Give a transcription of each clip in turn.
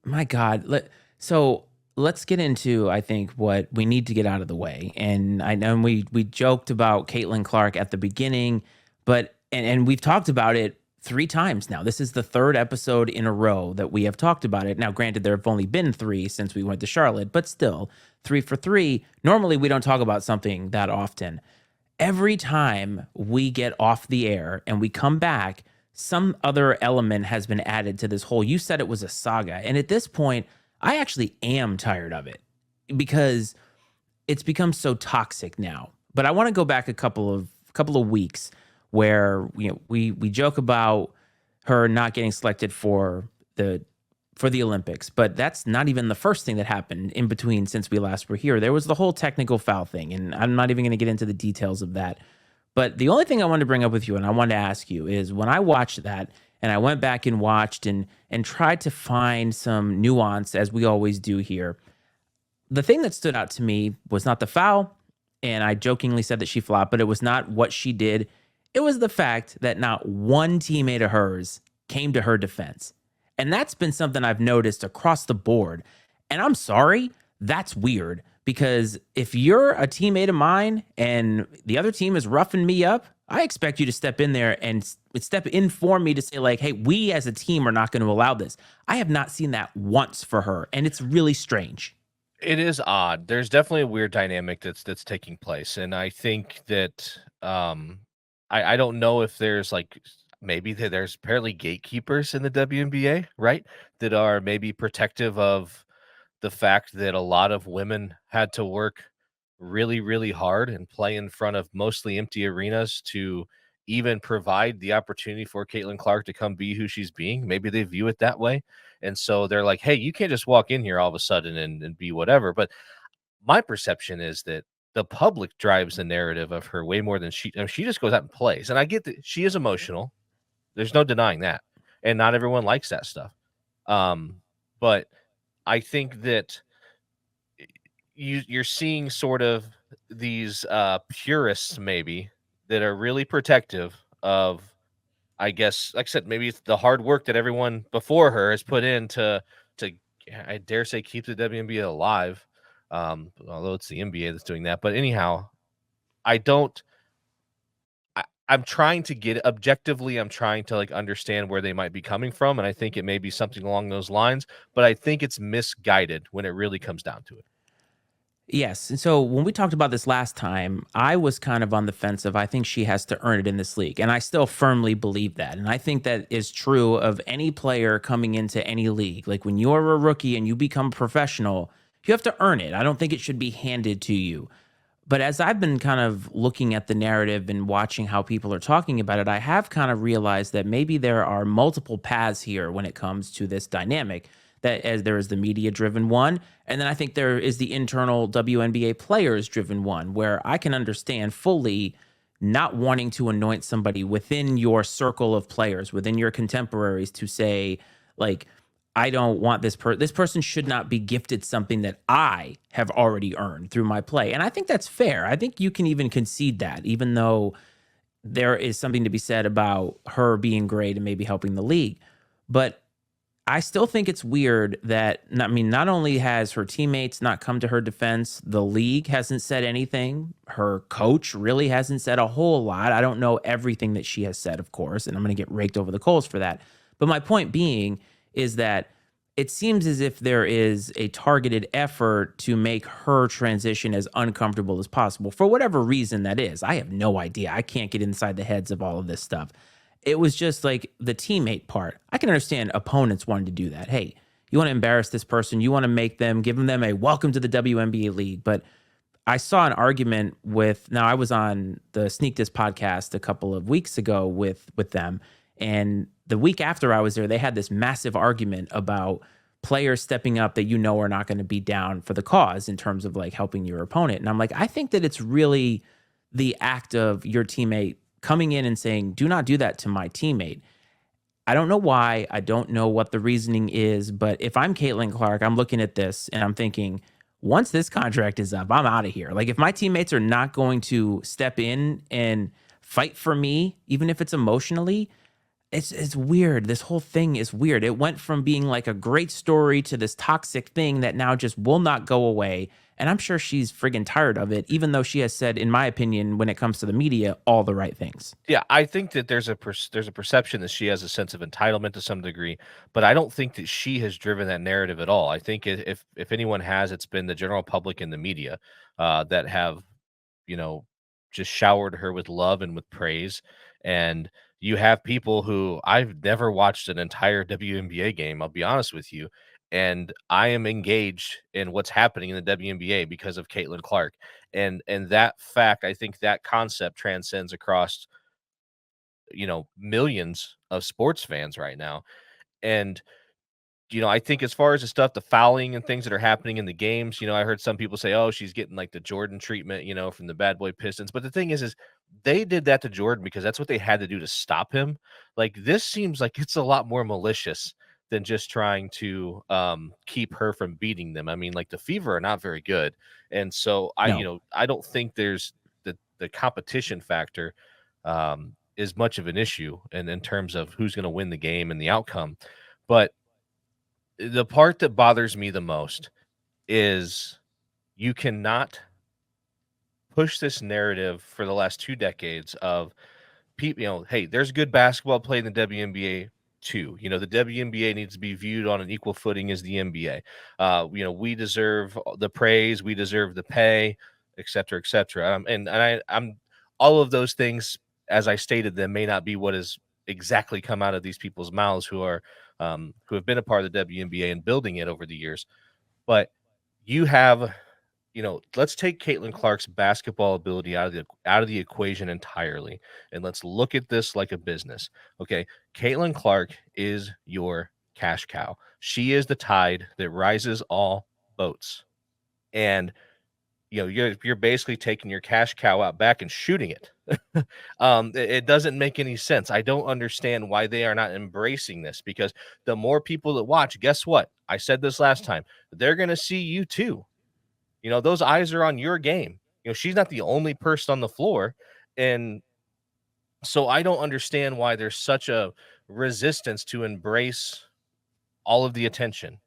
My God. So let's get into, I think, what we need to get out of the way. And I know we joked about Caitlyn Clark at the beginning, but and we've talked about it three times now. This is the third episode in a row that we have talked about it. Now, granted, there have only been three since we went to Charlotte, but still, three for three. Normally, we don't talk about something that often. Every time we get off the air and we come back, some other element has been added to this whole. You said it was a saga. And at this point, I actually am tired of it because it's become so toxic now. But I want to go back a couple of weeks where we joke about her not getting selected the for the Olympics, but that's not even the first thing that happened in between since we last were here. There was the whole technical foul thing, and I'm not even going to get into the details of that. But the only thing I wanted to bring up with you, and I wanted to ask you, is when I watched that and I went back and watched and tried to find some nuance, as we always do here, the thing that stood out to me was not the foul, and I jokingly said that she flopped, but it was not what she did. It was the fact that not one teammate of hers came to her defense. And that's been something I've noticed across the board. And I'm sorry, that's weird because if you're a teammate of mine and the other team is roughing me up, I expect you to step in there and step in for me to say, like, hey, we as a team are not going to allow this. I have not seen that once for her, and it's really strange. It is odd. There's definitely a weird dynamic that's taking place, and I think that I don't know if there's like maybe there's apparently gatekeepers in the WNBA, right? That are maybe protective of the fact that a lot of women had to work really, really hard and play in front of mostly empty arenas to even provide the opportunity for Caitlin Clark to come be who she's being. Maybe they view it that way. And so they're like, hey, you can't just walk in here all of a sudden and be whatever. But my perception is that the public drives the narrative of her way more than she just goes out and plays. And I get that she is emotional. There's no denying that. And not everyone likes that stuff. But I think that you're seeing sort of these purists maybe that are really protective of, I guess, like I said, maybe it's the hard work that everyone before her has put in to I dare say keep the WNBA alive. Although it's the NBA that's doing that. But anyhow, I don't I'm trying to get objectively, I'm trying to like understand where they might be coming from. And I think it may be something along those lines, but I think it's misguided when it really comes down to it. Yes. And so when we talked about this last time, I was kind of on the fence of I think she has to earn it in this league. And I still firmly believe that. And I think that is true of any player coming into any league. Like when you're a rookie and you become professional, you have to earn it. I don't think it should be handed to you. But as I've been kind of looking at the narrative and watching how people are talking about it, I have kind of realized that maybe there are multiple paths here when it comes to this dynamic. That as there is the media driven one, and then I think there is the internal WNBA players driven one, where I can understand fully not wanting to anoint somebody within your circle of players, within your contemporaries, to say like, I don't want this person should not be gifted something that I have already earned through my play. And I think that's fair. I think you can even concede that, even though there is something to be said about her being great and maybe helping the league. But I still think it's weird that, I mean, not only has her teammates not come to her defense, the league hasn't said anything. Her coach really hasn't said a whole lot. I don't know everything that she has said, of course, and I'm going to get raked over the coals for that. But my point being is that it seems as if there is a targeted effort to make her transition as uncomfortable as possible for whatever reason that is. I have no idea. I can't get inside the heads of all of this stuff. It was just like the teammate part. I can understand opponents wanting to do that. Hey, you want to embarrass this person. You want to make them, give them a welcome to the WNBA league. But I saw an argument now I was on the Sneak This podcast a couple of weeks ago with them. And the week after I was there, they had this massive argument about players stepping up that are not going to be down for the cause in terms of like helping your opponent. And I'm like, I think that it's really the act of your teammate coming in and saying, do not do that to my teammate. I don't know why. I don't know what the reasoning is. But if I'm Caitlin Clark, I'm looking at this and I'm thinking, once this contract is up, I'm out of here. Like if my teammates are not going to step in and fight for me, even if it's emotionally, It's weird. This whole thing is weird. It went from being like a great story to this toxic thing that now just will not go away. And I'm sure she's friggin' tired of it, even though she has said, in my opinion, when it comes to the media, all the right things. Yeah, I think that there's a perception that she has a sense of entitlement to some degree, but I don't think that she has driven that narrative at all. I think if anyone has, it's been the general public and the media that have, you know, just showered her with love and with praise. And you have people who I've never watched an entire WNBA game, I'll be honest with you. And I am engaged in what's happening in the WNBA because of Caitlyn Clark. And that fact, I think that concept transcends across, millions of sports fans right now. And I think as far as the stuff, the fouling and things that are happening in the games, I heard some people say, "Oh, she's getting like the Jordan treatment," from the bad boy Pistons. But the thing is they did that to Jordan because that's what they had to do to stop him. Like this seems like it's a lot more malicious than just trying to keep her from beating them. I mean, like the Fever are not very good, and so No, I don't think there's the competition factor is much of an issue, and in terms of who's going to win the game and the outcome, but the part that bothers me the most is you cannot push this narrative for the last 2 decades of people, hey, there's good basketball played in the WNBA too. The WNBA needs to be viewed on an equal footing as the NBA. We deserve the praise, we deserve the pay, et cetera, et cetera. I'm all of those things, as I stated them, may not be what has exactly come out of these people's mouths who have been a part of the WNBA and building it over the years. But you have, let's take Caitlin Clark's basketball ability out of the equation entirely, and let's look at this like a business. Okay, Caitlin Clark is your cash cow. She is the tide that rises all boats, and you're basically taking your cash cow out back and shooting it. It doesn't make any sense. I don't understand why they are not embracing this, because the more people that watch, guess what? I said this last time. They're going to see you too. Those eyes are on your game. She's not the only person on the floor. And so I don't understand why there's such a resistance to embrace all of the attention,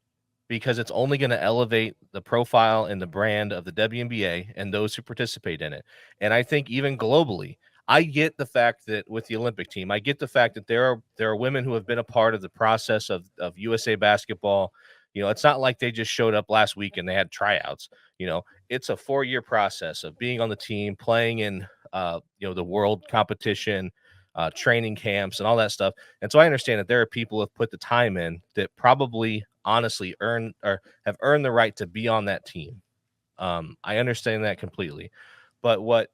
because it's only going to elevate the profile and the brand of the WNBA and those who participate in it. And I think even globally, I get the fact that with the Olympic team, I get the fact that there are women who have been a part of the process of USA basketball. It's not like they just showed up last week and they had tryouts. It's a 4-year process of being on the team, playing in the world competition, training camps, and all that stuff. And so I understand that there are people who have put the time in that probably honestly earn or have earned the right to be on that team. I understand that completely. But what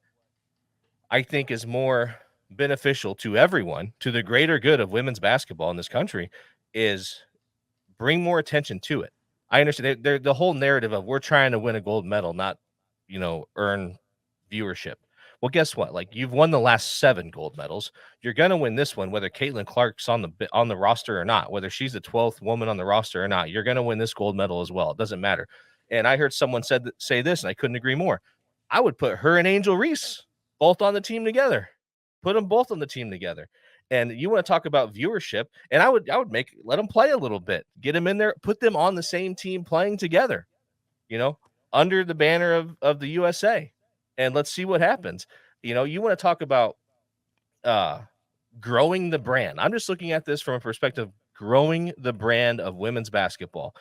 I think is more beneficial to everyone, to the greater good of women's basketball in this country, is bring more attention to it. I understand the whole narrative of we're trying to win a gold medal, not, earn viewership. Well, guess what? Like, you've won the last 7 gold medals. You're going to win this one, whether Caitlin Clark's on the roster or not, whether she's the 12th woman on the roster or not. You're going to win this gold medal as well. It doesn't matter. And I heard someone say this, and I couldn't agree more. I would put her and Angel Reese both on the team together. Put them both on the team together. And you want to talk about viewership, and I would let them play a little bit, get them in there, put them on the same team playing together, you know, under the banner of the USA, and let's see what happens. You want to talk about uh growing the brand. I'm just looking at this from a perspective growing the brand of women's basketball.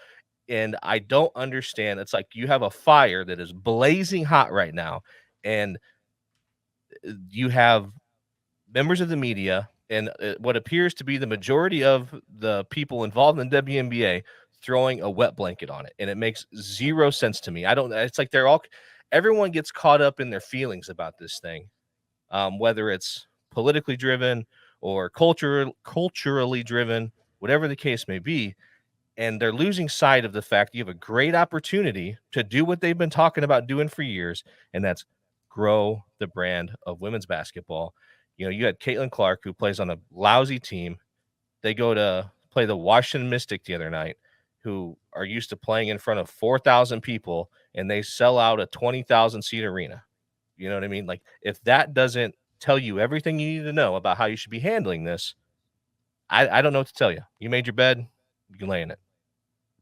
And I don't understand. It's like you have a fire that is blazing hot right now, and you have members of the media and what appears to be the majority of the people involved in the WNBA throwing a wet blanket on it. And it makes zero sense to me. I don't, it's like everyone gets caught up in their feelings about this thing, whether it's politically driven or culturally driven, whatever the case may be. And they're losing sight of the fact you have a great opportunity to do what they've been talking about doing for years, and that's grow the brand of women's basketball. You had Caitlin Clark, who plays on a lousy team. They go to play the Washington Mystic the other night, who are used to playing in front of 4,000 people, and they sell out a 20,000 seat arena. You know what I mean? Like, if that doesn't tell you everything you need to know about how you should be handling this, I don't know what to tell you. You made your bed, you can lay in it.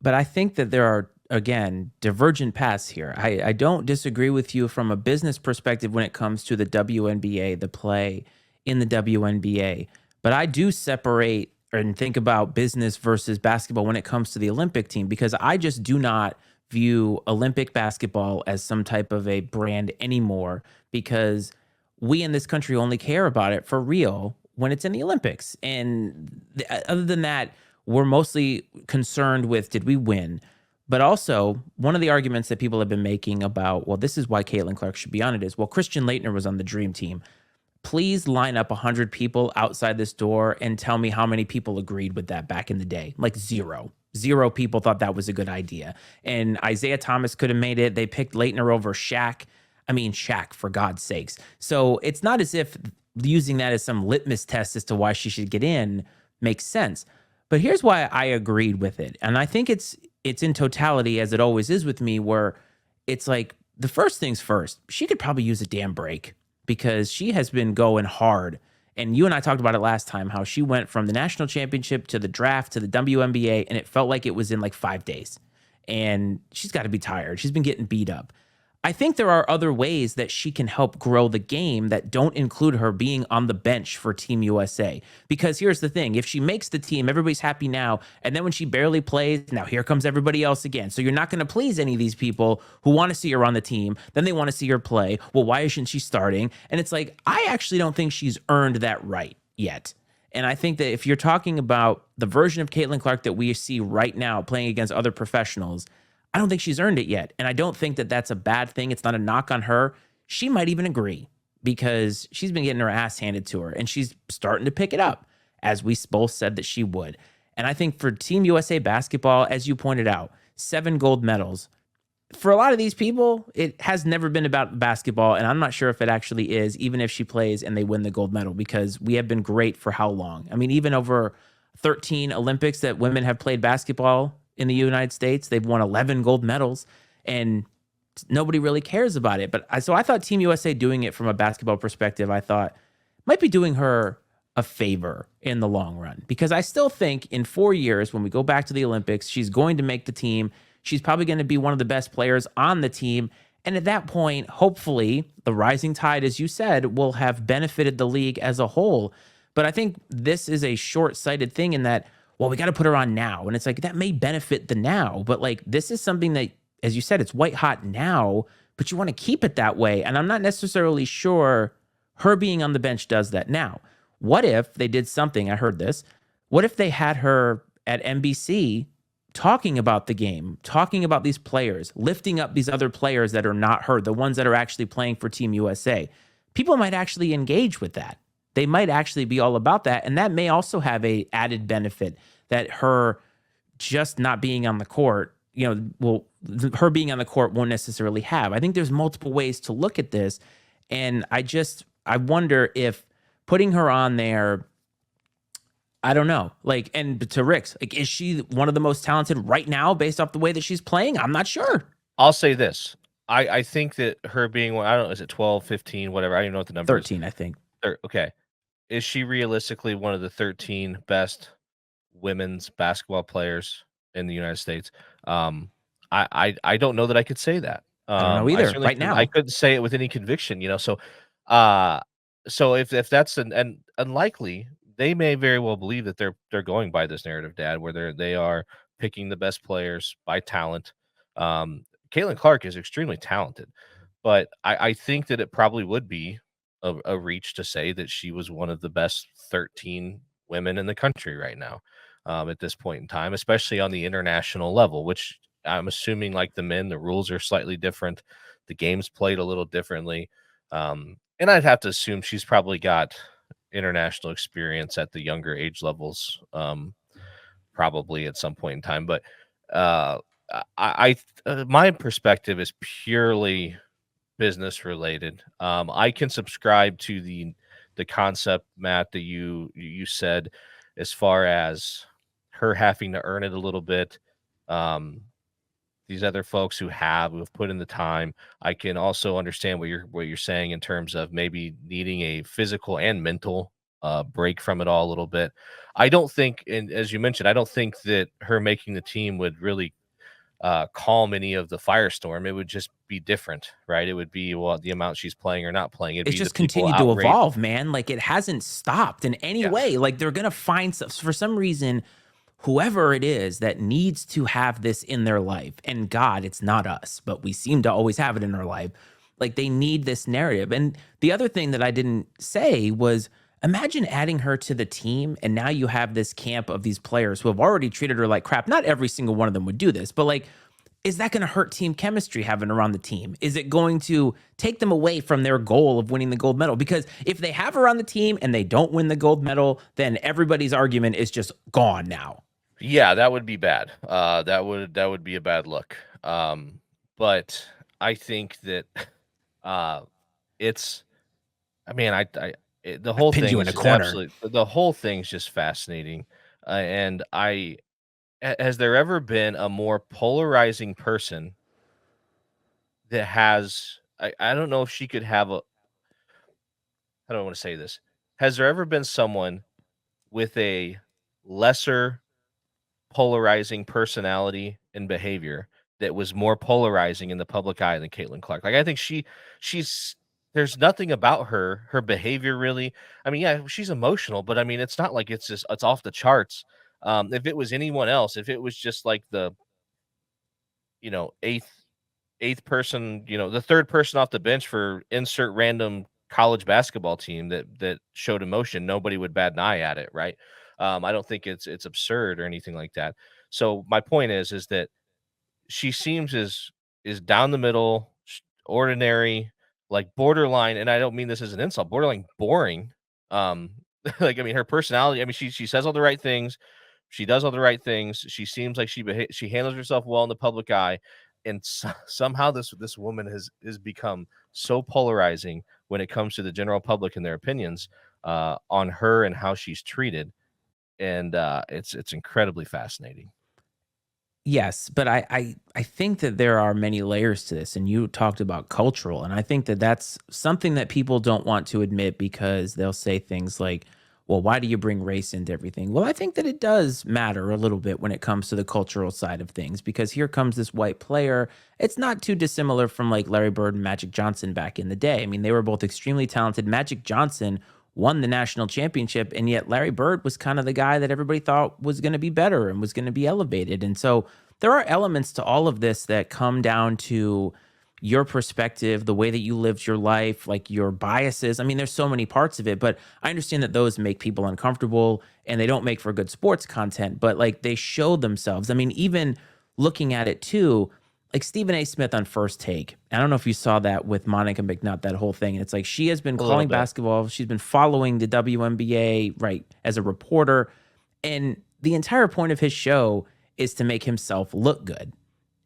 But I think that there are, again, divergent paths here. I don't disagree with you from a business perspective when it comes to the WNBA, the play in the WNBA. But I do separate and think about business versus basketball when it comes to the Olympic team, because I just do not view Olympic basketball as some type of a brand anymore, because we in this country only care about it for real when it's in the Olympics. And other than that, we're mostly concerned with, did we win? But also, one of the arguments that people have been making about, well, this is why Caitlyn Clark should be on it, is, well, Christian Laettner was on the Dream Team. Please line up 100 people outside this door and tell me how many people agreed with that back in the day. Like zero. Zero people thought that was a good idea. And Isaiah Thomas could have made it. They picked Laettner over Shaq. I mean, Shaq, for God's sakes. So it's not as if using that as some litmus test as to why she should get in makes sense. But here's why I agreed with it. And I think it's in totality, as it always is with me, where it's like, the first things first, she could probably use a damn break, because she has been going hard. And you and I talked about it last time, how she went from the national championship to the draft to the WNBA, and it felt like it was in like 5 days. And she's got to be tired. She's been getting beat up. I think there are other ways that she can help grow the game that don't include her being on the bench for Team USA. Because here's the thing, if she makes the team, everybody's happy now. And then when she barely plays, now here comes everybody else again. So you're not going to please any of these people who want to see her on the team. Then they want to see her play. Well, why isn't she starting? And it's like, I actually don't think she's earned that right yet. And I think that if you're talking about the version of Caitlyn Clark that we see right now playing against other professionals, I don't think she's earned it yet. And I don't think that that's a bad thing. It's not a knock on her. She might even agree, because she's been getting her ass handed to her and she's starting to pick it up, as we both said that she would. And I think for Team USA basketball, as you pointed out, 7 gold medals. For a lot of these people, it has never been about basketball. And I'm not sure if it actually is, even if she plays and they win the gold medal, because we have been great for how long? I mean, even over 13 Olympics that women have played basketball in the United States, they've won 11 gold medals, and nobody really cares about it. But so I thought Team USA doing it from a basketball perspective, I thought might be doing her a favor in the long run, because I still think in 4 years, when we go back to the Olympics, she's going to make the team. She's probably going to be one of the best players on the team. And at that point, hopefully, the rising tide, as you said, will have benefited the league as a whole. But I think this is a short-sighted thing in that, well, we got to put her on now. And it's like, that may benefit the now, but like, this is something that, as you said, it's white hot now, but you want to keep it that way. And I'm not necessarily sure her being on the bench does that. Now, what if they did something? I heard this. What if they had her at NBC talking about the game, talking about these players, lifting up these other players that are not her, the ones that are actually playing for Team USA? People might actually engage with that. They might actually be all about that. And that may also have a added benefit, that her just not being on the court, her being on the court won't necessarily have. I think there's multiple ways to look at this. And I wonder if putting her on there, I don't know. Like, and to Rick's, like, is she one of the most talented right now based off the way that she's playing? I'm not sure. I'll say this. I think that her being, I don't know, is it 12, 15, whatever? I don't even know what the number 13, is. I think. Okay. Is she realistically one of the 13 best women's basketball players in the United States? I don't know that I could say that. I don't know either right now. I couldn't say it with any conviction, So, uh, so if that's an unlikely, they may very well believe that they're going by this narrative, Dad, where they are picking the best players by talent. Caitlyn Clark is extremely talented, but I think that it probably would be a reach to say that she was one of the best 13 women in the country right now, at this point in time, especially on the international level, which I'm assuming, like the men, the rules are slightly different. The game's played a little differently. And I'd have to assume she's probably got international experience at the younger age levels, probably at some point in time. But uh, my perspective is purely business related. I can subscribe to the concept, Matt, that you said, as far as her having to earn it a little bit. These other folks who have put in the time. I can also understand what you're saying in terms of maybe needing a physical and mental break from it all a little bit. I don't think, and as you mentioned, I don't think that her making the team would really calm any of the firestorm. It would just be different, right? It would be, well, the amount she's playing or not playing. It'd It's be the just people continued to outraged. evolve, man. Like it hasn't stopped in any Yeah. way. Like they're gonna find stuff for some reason. Whoever it is that needs to have this in their life, and God, it's not us, but we seem to always have it in our life. Like they need this narrative. And the other thing that I didn't say was imagine adding her to the team, and now you have this camp of these players who have already treated her like crap. Not every single one of them would do this, but like is that going to hurt team chemistry having her on the team? Is it going to take them away from their goal of winning the gold medal? Because if they have her on the team and they don't win the gold medal, then everybody's argument is just gone now. Yeah, that would be bad. That would be a bad look. But I think that uh it's I mean, the I've whole pinned thing you in is a just corner. absolutely, the whole thing's just fascinating. And has there ever been a more polarizing person that has I don't know if she could have a how do I want to say this? Has there ever been someone with a lesser polarizing personality and behavior that was more polarizing in the public eye than Caitlyn Clark? Like I think she's there's nothing about her behavior really. I mean, yeah, she's emotional, but I mean, it's not like it's just it's off the charts. If it was anyone else, if it was just like the eighth person, the third person off the bench for insert random college basketball team that showed emotion, nobody would bat an eye at it, right? I don't think it's absurd or anything like that. So my point is that she seems is down the middle, ordinary, like borderline, and I don't mean this as an insult, borderline boring. Um, like I mean, her personality. I mean, she says all the right things, she does all the right things. She seems like she handles herself well in the public eye, and somehow this woman has become so polarizing when it comes to the general public and their opinions on her and how she's treated, and it's incredibly fascinating. Yes, but I think that there are many layers to this, and you talked about cultural, and I think that that's something that people don't want to admit because they'll say things like, "Well, why do you bring race into everything?" Well, I think that it does matter a little bit when it comes to the cultural side of things because here comes this white player. It's not too dissimilar from like Larry Bird and Magic Johnson back in the day. I mean, they were both extremely talented. Magic Johnson won the national championship, and yet Larry Bird was kind of the guy that everybody thought was going to be better and was going to be elevated. And so there are elements to all of this that come down to your perspective, the way that you lived your life, like your biases. I mean, there's so many parts of it, but I understand that those make people uncomfortable and they don't make for good sports content, but like they show themselves. I mean, even looking at it too, like Stephen A. Smith on First Take. I don't know if you saw that with Monica McNutt, that whole thing. And it's like she has been A little calling bit. basketball, she's been following the WNBA, right, as a reporter. And the entire point of his show is to make himself look good,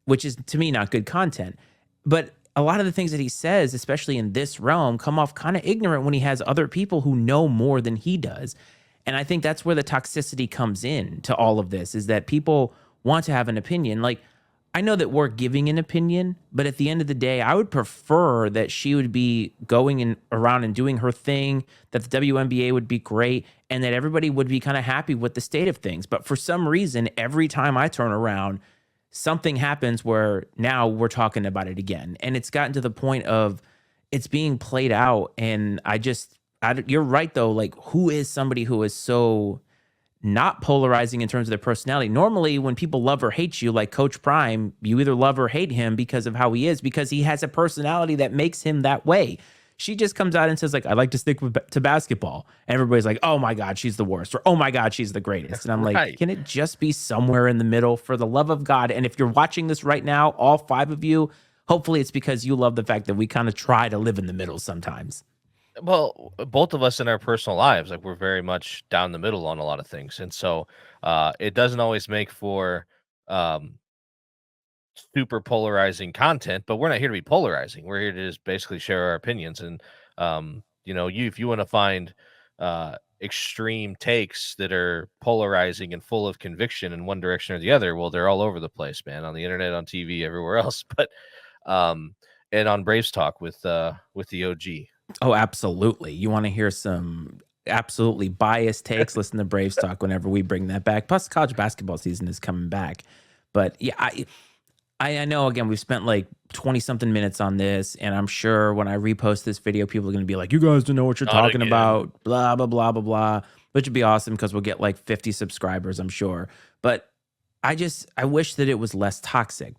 which is to me not good content. But a lot of the things that he says, especially in this realm, come off kind of ignorant when he has other people who know more than he does. And I think that's where the toxicity comes in to all of this is that people want to have an opinion. Like, I know that we're giving an opinion, but at the end of the day, I would prefer that she would be going and around and doing her thing, that the WNBA would be great, and that everybody would be kind of happy with the state of things. But for some reason, every time I turn around, something happens where now we're talking about it again. And it's gotten to the point of it's being played out. And you're right though. Like, who is somebody who is so not polarizing in terms of their personality? Normally, when people love or hate you, like Coach Prime, you either love or hate him because of how he is, because he has a personality that makes him that way. She just comes out and says, like, I like to stick to basketball. And everybody's like, oh my God, she's the worst. Or, oh my God, she's the greatest. And I'm like, Right. can it just be somewhere in the middle for the love of God? And if you're watching this right now, all five of you, hopefully it's because you love the fact that we kind of try to live in the middle sometimes. Well, both of us in our personal lives, like we're very much down the middle on a lot of things, and so it doesn't always make for um, super polarizing content. But we're not here to be polarizing. We're here to just basically share our opinions. And you if you want to find extreme takes that are polarizing and full of conviction in one direction or the other, well, they're all over the place, man, on the internet, on TV, everywhere else. But um, and on Braves Talk with the OG. Oh, absolutely. You want to hear some absolutely biased takes. Listen to Braves talk whenever we bring that back. Plus, college basketball season is coming back. But yeah, I know, again, we've spent like 20 something minutes on this, and I'm sure when I repost this video, people are going to be like, you guys don't know what you're Not talking again. about, blah, blah, blah, blah, blah, which would be awesome because we'll get like 50 subscribers, I'm sure. But I wish that it was less toxic.